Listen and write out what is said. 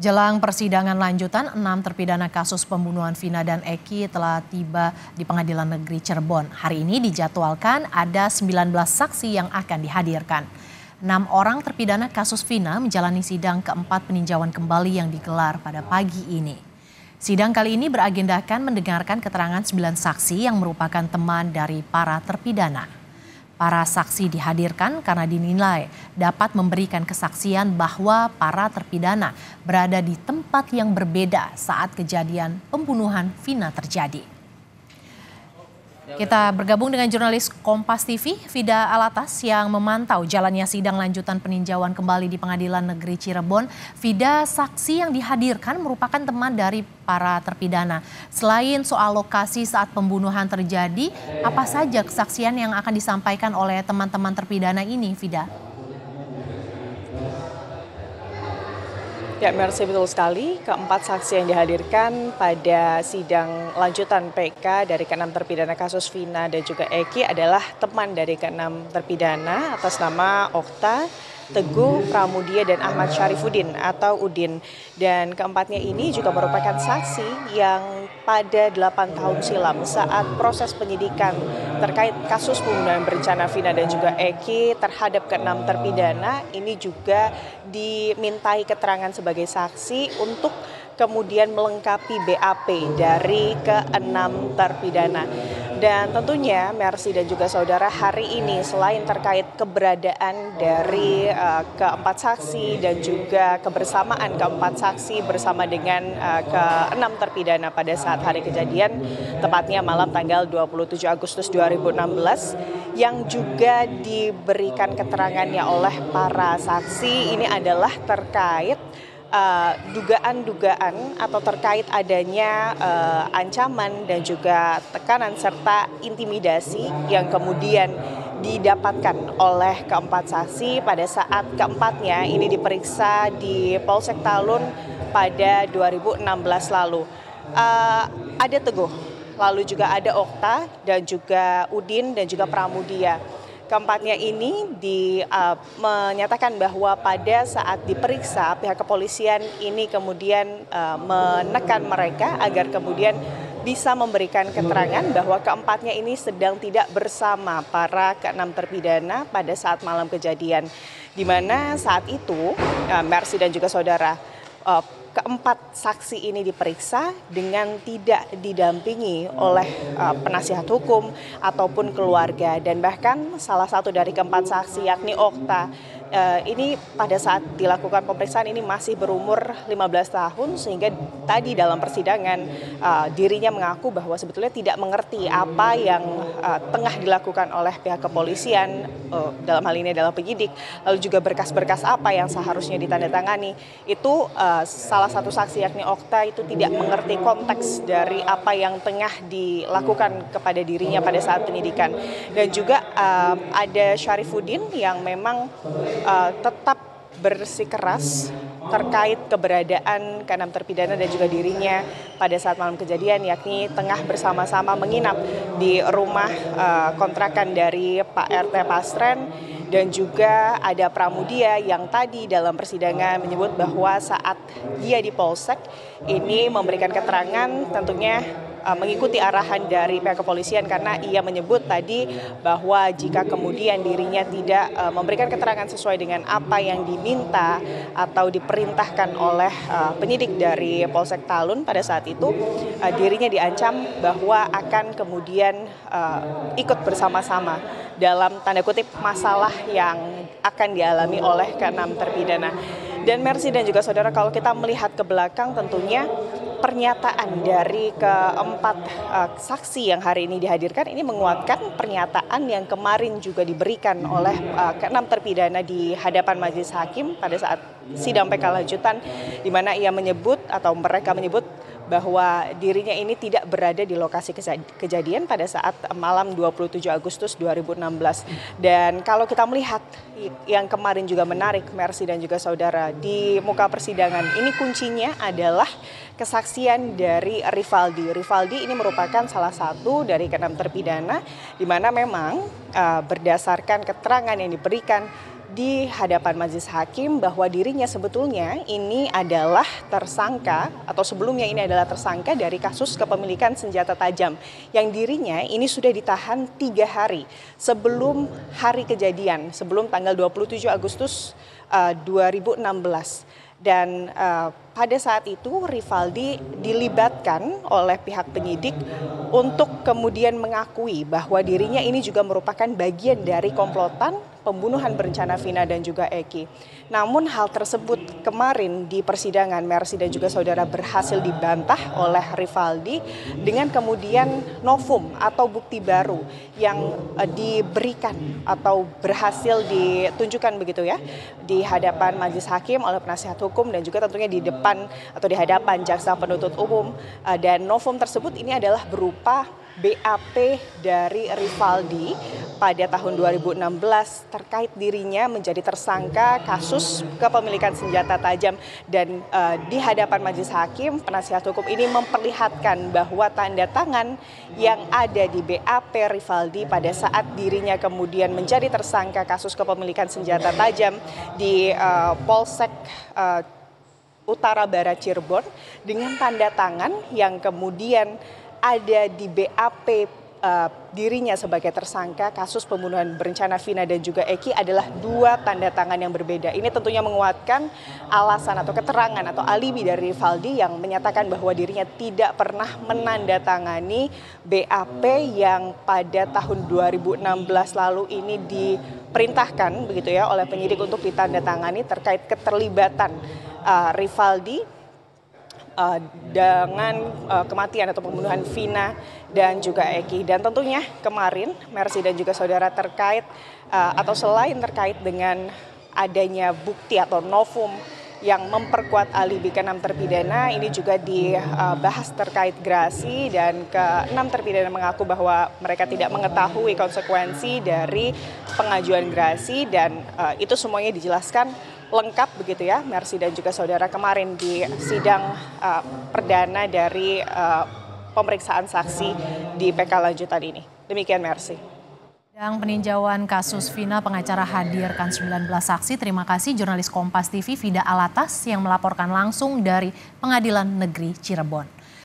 Jelang persidangan lanjutan, 6 terpidana kasus pembunuhan Vina dan Eki telah tiba di Pengadilan Negeri Cirebon. Hari ini dijadwalkan ada 19 saksi yang akan dihadirkan. 6 orang terpidana kasus Vina menjalani sidang keempat peninjauan kembali yang digelar pada pagi ini. Sidang kali ini beragendakan mendengarkan keterangan 9 saksi yang merupakan teman dari para terpidana. Para saksi dihadirkan karena dinilai dapat memberikan kesaksian bahwa para terpidana berada di tempat yang berbeda saat kejadian pembunuhan Vina terjadi. Kita bergabung dengan jurnalis Kompas TV, Vida Alatas, yang memantau jalannya sidang lanjutan peninjauan kembali di Pengadilan Negeri Cirebon. Vida, saksi yang dihadirkan merupakan teman dari para terpidana. Selain soal lokasi saat pembunuhan terjadi, apa saja kesaksian yang akan disampaikan oleh teman-teman terpidana ini, Vida? Ya, Mercy, betul sekali. Keempat saksi yang dihadirkan pada sidang lanjutan PK dari ke-6 terpidana kasus Vina dan juga Eki adalah teman dari ke-6 terpidana atas nama Okta, Teguh, Pramudia, dan Ahmad Syarifuddin atau Udin. Dan keempatnya ini juga merupakan saksi yang pada 8 tahun silam saat proses penyidikan terkait kasus pembunuhan berencana Vina dan juga Eki terhadap ke-6 terpidana ini juga dimintai keterangan sebagai saksi untuk kemudian melengkapi BAP dari ke-6 terpidana. Dan tentunya Mercy dan juga saudara, hari ini selain terkait keberadaan dari keempat saksi dan juga kebersamaan keempat saksi bersama dengan ke-6 terpidana pada saat hari kejadian, tepatnya malam tanggal 27 Agustus 2016, yang juga diberikan keterangannya oleh para saksi ini adalah terkait dugaan-dugaan atau terkait adanya ancaman dan juga tekanan serta intimidasi yang kemudian didapatkan oleh keempat saksi pada saat keempatnya ini diperiksa di Polsek Talun pada 2016 lalu. Ada Teguh, lalu juga ada Okta dan juga Udin dan juga Pramudia. Keempatnya ini menyatakan bahwa pada saat diperiksa pihak kepolisian ini kemudian menekan mereka agar kemudian bisa memberikan keterangan bahwa keempatnya ini sedang tidak bersama para ke-6 terpidana pada saat malam kejadian. Di mana saat itu Mercy dan juga saudara, keempat saksi ini diperiksa dengan tidak didampingi oleh penasihat hukum ataupun keluarga, dan bahkan salah satu dari keempat saksi yakni Okta ini pada saat dilakukan pemeriksaan ini masih berumur 15 tahun sehingga tadi dalam persidangan dirinya mengaku bahwa sebetulnya tidak mengerti apa yang tengah dilakukan oleh pihak kepolisian, dalam hal ini adalah penyidik, lalu juga berkas-berkas apa yang seharusnya ditandatangani. Itu salah satu saksi yakni Okta itu tidak mengerti konteks dari apa yang tengah dilakukan kepada dirinya pada saat penyidikan. Dan juga ada Syarifuddin yang memang tetap bersikeras terkait keberadaan ke-6 terpidana dan juga dirinya pada saat malam kejadian, yakni tengah bersama-sama menginap di rumah kontrakan dari Pak RT Pasren. Dan juga ada Pramudia yang tadi dalam persidangan menyebut bahwa saat dia di Polsek ini memberikan keterangan tentunya mengikuti arahan dari pihak kepolisian, karena ia menyebut tadi bahwa jika kemudian dirinya tidak memberikan keterangan sesuai dengan apa yang diminta atau diperintahkan oleh penyidik dari Polsek Talun pada saat itu, dirinya diancam bahwa akan kemudian ikut bersama-sama dalam tanda kutip masalah yang akan dialami oleh ke-6 terpidana. Dan Mercy dan juga saudara, kalau kita melihat ke belakang tentunya pernyataan dari keempat saksi yang hari ini dihadirkan ini menguatkan pernyataan yang kemarin juga diberikan oleh ke-6 terpidana di hadapan majelis hakim pada saat sidang PK lanjutan, di mana ia menyebut atau mereka menyebut bahwa dirinya ini tidak berada di lokasi kejadian pada saat malam 27 Agustus 2016. Dan kalau kita melihat yang kemarin juga menarik, Mercy dan juga saudara, di muka persidangan ini kuncinya adalah kesaksian dari Rivaldi. Rivaldi ini merupakan salah satu dari ke-6 terpidana, di mana memang berdasarkan keterangan yang diberikan di hadapan majelis hakim bahwa dirinya sebetulnya ini adalah tersangka atau sebelumnya ini adalah tersangka dari kasus kepemilikan senjata tajam yang dirinya ini sudah ditahan 3 hari sebelum hari kejadian, sebelum tanggal 27 Agustus 2016. Dan pada saat itu Rivaldi dilibatkan oleh pihak penyidik untuk kemudian mengakui bahwa dirinya ini juga merupakan bagian dari komplotan pembunuhan berencana Vina dan juga Eki. Namun hal tersebut kemarin di persidangan Mercy dan juga saudara berhasil dibantah oleh Rivaldi dengan kemudian novum atau bukti baru yang diberikan atau berhasil ditunjukkan begitu ya di hadapan majelis hakim oleh penasihat hukum dan juga tentunya di depan atau di hadapan jaksa penuntut umum. Dan novum tersebut ini adalah berupa BAP dari Rivaldi pada tahun 2016 terkait dirinya menjadi tersangka kasus kepemilikan senjata tajam. Dan di hadapan majelis hakim penasihat hukum ini memperlihatkan bahwa tanda tangan yang ada di BAP Rivaldi pada saat dirinya kemudian menjadi tersangka kasus kepemilikan senjata tajam di Polsek Utara Barat Cirebon dengan tanda tangan yang kemudian ada di BAP dirinya sebagai tersangka kasus pembunuhan berencana Vina dan juga Eki adalah 2 tanda tangan yang berbeda. Ini tentunya menguatkan alasan atau keterangan atau alibi dari Rivaldi yang menyatakan bahwa dirinya tidak pernah menandatangani BAP yang pada tahun 2016 lalu ini diperintahkan begitu ya oleh penyidik untuk ditandatangani terkait keterlibatan Rivaldi dengan kematian atau pembunuhan Vina dan juga Eki. Dan tentunya kemarin Mercy dan juga saudara terkait atau selain terkait dengan adanya bukti atau novum yang memperkuat alibi ke-6 terpidana, ini juga dibahas terkait gerasi dan ke-6 terpidana mengaku bahwa mereka tidak mengetahui konsekuensi dari pengajuan gerasi dan itu semuanya dijelaskan lengkap begitu ya Mercy dan juga saudara kemarin di sidang perdana dari pemeriksaan saksi di PK lanjutan ini. Demikian Mercy. Sidang peninjauan kasus Vina, pengacara hadirkan 19 saksi. Terima kasih jurnalis Kompas TV Vida Alatas yang melaporkan langsung dari Pengadilan Negeri Cirebon.